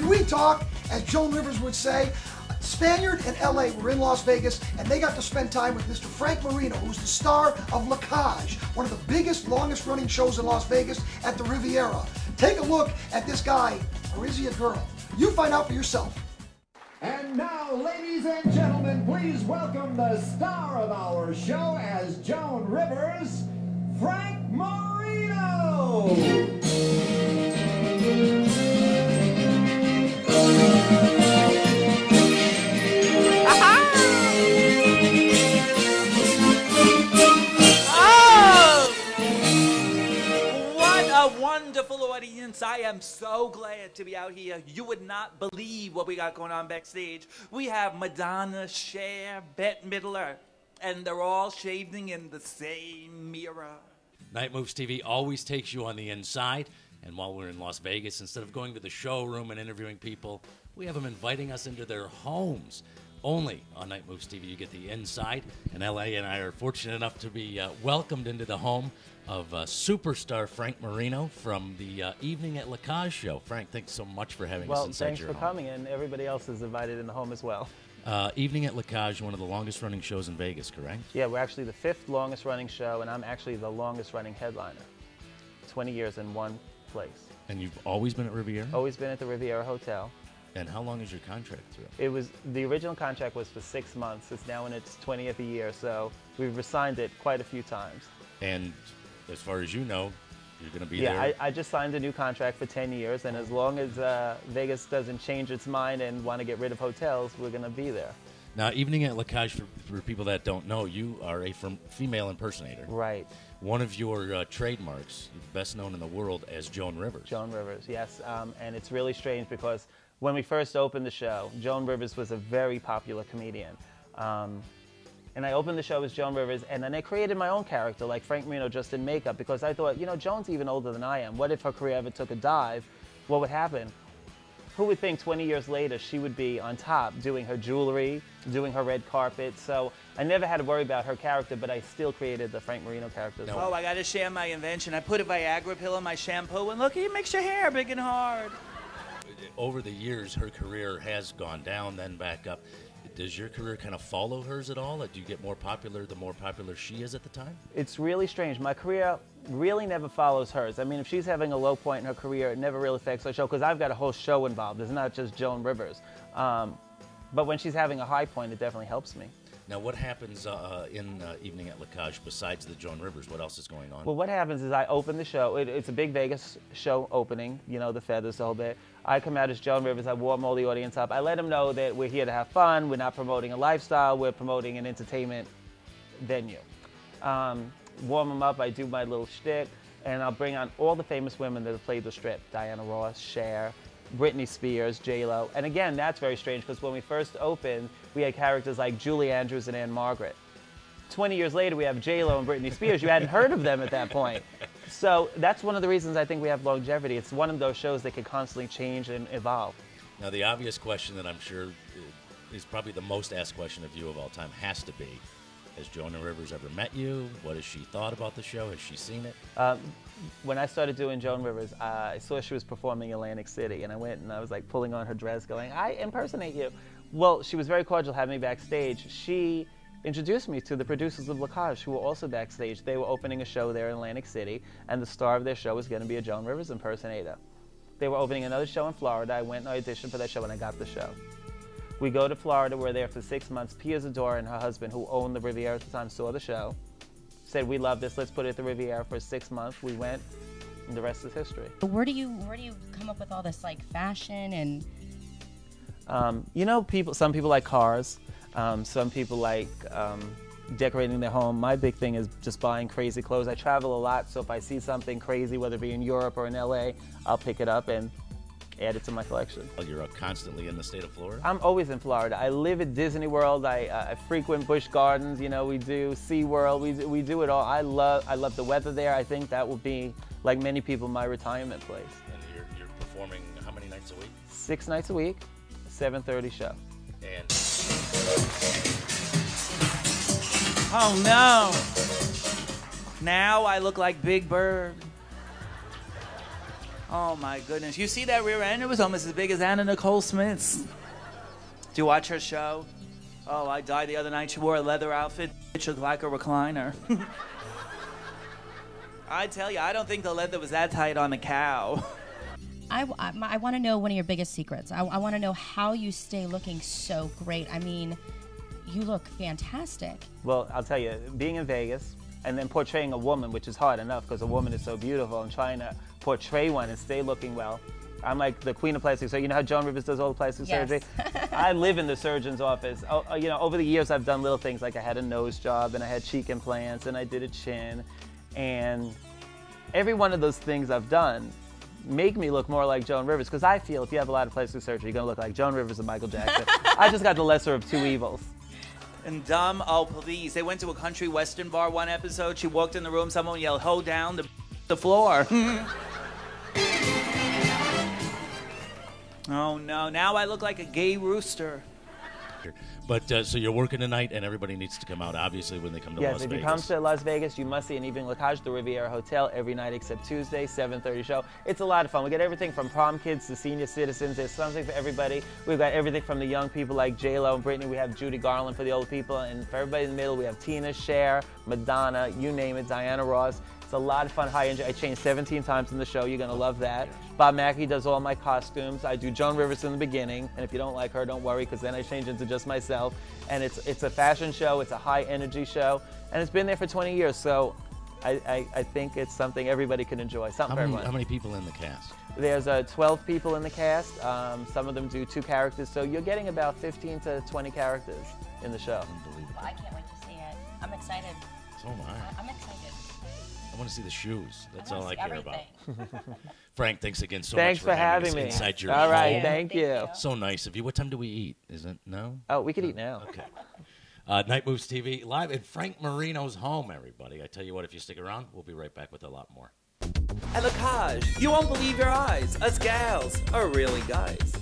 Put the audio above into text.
Can we talk, as Joan Rivers would say? Spaniard and LA were in Las Vegas, and they got to spend time with Mr. Frank Marino, who's the star of La Cage, one of the biggest, longest running shows in Las Vegas at the Riviera. Take a look at this guy, or is he a girl? You find out for yourself. And now, ladies and gentlemen, please welcome the star of our show as Joan Rivers, Frank Marino! Wonderful audience. I am so glad to be out here. You would not believe what we got going on backstage. We have Madonna, Cher, Bette Midler, and they're all shaving in the same mirror. Night Moves TV always takes you on the inside, and while we're in Las Vegas, instead of going to the showroom and interviewing people, we have them inviting us into their homes. Only on Night Moves TV you get the inside, and LA and I are fortunate enough to be welcomed into the home of superstar Frank Marino from the Evening at La Cage show. Frank, thanks so much for having us inside your home. Well, thanks for coming, and everybody else is invited in the home as well. Evening at La Cage, one of the longest running shows in Vegas, correct? Yeah, we're actually the 5th longest running show, and I'm actually the longest running headliner. 20 years in one place. And you've always been at Riviera? Always been at the Riviera Hotel. And how long is your contract through? The original contract was for 6 months. It's now in its 20th year, so we've resigned it quite a few times. And as far as you know, you're going to be there? Yeah, I just signed a new contract for 10 years, and as long as Vegas doesn't change its mind and want to get rid of hotels, we're going to be there. Now, Evening at La Cage, for people that don't know, you are a female impersonator. Right. One of your trademarks, best known in the world as Joan Rivers. Joan Rivers, yes. And it's really strange because when we first opened the show, Joan Rivers was a very popular comedian. And I opened the show as Joan Rivers, and then I created my own character, like Frank Marino, just in makeup, because I thought, you know, Joan's even older than I am. What if her career ever took a dive? What would happen? Who would think 20 years later she would be on top doing her jewelry, doing her red carpet? So I never had to worry about her character, but I still created the Frank Marino character. No. Oh, I got to share my invention. I put a Viagra pill in my shampoo, and look, it makes your hair big and hard. Over the years, her career has gone down, then back up. Does your career kind of follow hers at all? Do you get more popular the more popular she is at the time? It's really strange. My career really never follows hers. I mean, if she's having a low point in her career, it never really affects her show, because I've got a whole show involved. It's not just Joan Rivers. But when she's having a high point, it definitely helps me. Now, what happens in Evening at La Cage besides the Joan Rivers? What else is going on? Well, what happens is I open the show. It's a big Vegas show opening, you know, the feathers, the whole bit. I come out as Joan Rivers. I warm all the audience up. I let them know that we're here to have fun. We're not promoting a lifestyle. We're promoting an entertainment venue. Warm them up. I do my little shtick, and I'll bring on all the famous women that have played the strip. Diana Ross, Cher, Britney Spears, J-Lo. And again, that's very strange, because when we first opened, we had characters like Julie Andrews and Anne Margaret. 20 years later, we have J-Lo and Britney Spears. You hadn't heard of them at that point. So that's one of the reasons I think we have longevity. It's one of those shows that can constantly change and evolve. Now, the obvious question that I'm sure is probably the most asked question of you of all time has to be, has Joan Rivers ever met you? What has she thought about the show? Has she seen it? When I started doing Joan Rivers, I saw she was performing in Atlantic City, and I went and I was like pulling on her dress going, I impersonate you. Well, she was very cordial, having me backstage. She introduced me to the producers of La Cage, who were also backstage. They were opening a show there in Atlantic City, and the star of their show was going to be a Joan Rivers impersonator. They were opening another show in Florida. I went and auditioned for that show, and I got the show. We go to Florida. We're there for 6 months. Pia Zadora and her husband, who owned the Riviera at the time, saw the show, said, we love this. Let's put it at the Riviera for 6 months. We went, and the rest is history. Where do you come up with all this like fashion and? You know, some people like cars. Some people like decorating their home. My big thing is just buying crazy clothes. I travel a lot, so if I see something crazy, whether it be in Europe or in LA, I'll pick it up and add it to my collection. You're constantly in the state of Florida? I'm always in Florida. I live at Disney World. I frequent Busch Gardens. You know, we do SeaWorld. We do it all. I love the weather there. I think that will be, like many people, my retirement place. And you're performing how many nights a week? 6 nights a week, 7:30 show. And oh no! Now I look like Big Bird. Oh, my goodness. You see that rear end? It was almost as big as Anna Nicole Smith's. Do you watch her show? Oh, I died the other night. She wore a leather outfit. It looked like a recliner. I tell you, I don't think the leather was that tight on the cow. I want to know one of your biggest secrets. I want to know how you stay looking so great. I mean, you look fantastic. Well, I'll tell you, being in Vegas and then portraying a woman, which is hard enough because a woman is so beautiful, and trying to portray one and stay looking well. I'm like the queen of plastic surgery. You know how Joan Rivers does all the plastic surgery? I live in the surgeon's office. You know, over the years I've done little things like I had a nose job and I had cheek implants and I did a chin. And every one of those things I've done make me look more like Joan Rivers, because I feel if you have a lot of plastic surgery, you're going to look like Joan Rivers and Michael Jackson. I just got the lesser of two evils. And dumb, oh please. They went to a country western bar one episode. She walked in the room, someone yelled, "Hold down the floor." Oh no, now I look like a gay rooster. But so you're working tonight, and everybody needs to come out, obviously, when they come to Las Yes, if Vegas. you come to Las Vegas, you must see an evening Lacage, the Riviera Hotel, every night except Tuesday, 7:30 show. It's a lot of fun. We get everything from prom kids to senior citizens. There's something for everybody. We've got everything from the young people like J-Lo and Britney. We have Judy Garland for the old people. And for everybody in the middle, we have Tina, Cher, Madonna, you name it, Diana Ross. It's a lot of fun, high energy. I changed 17 times in the show. You're going to love that. Bob Mackie does all my costumes. I do Joan Rivers in the beginning. And if you don't like her, don't worry, because then I change into just myself. And it's a fashion show. It's a high energy show. And it's been there for 20 years. So I think it's something everybody can enjoy. Something for everyone. How many people in the cast? There's 12 people in the cast. Some of them do 2 characters. So you're getting about 15 to 20 characters in the show. Unbelievable. Well, I can't wait to see it. I'm excited. So am I. I'm excited. I want to see the shoes. That's all I wanna care see about. everything. Frank, thanks again so Thanks much for having having us me. inside your All right, home. thank you. So nice of you. What time do we eat? Is it no? Oh, we could eat now. Okay. Night Moves TV live at Frank Marino's home, everybody. I tell you what, if you stick around, we'll be right back with a lot more. At Lacage, you won't believe your eyes. Us gals are really guys.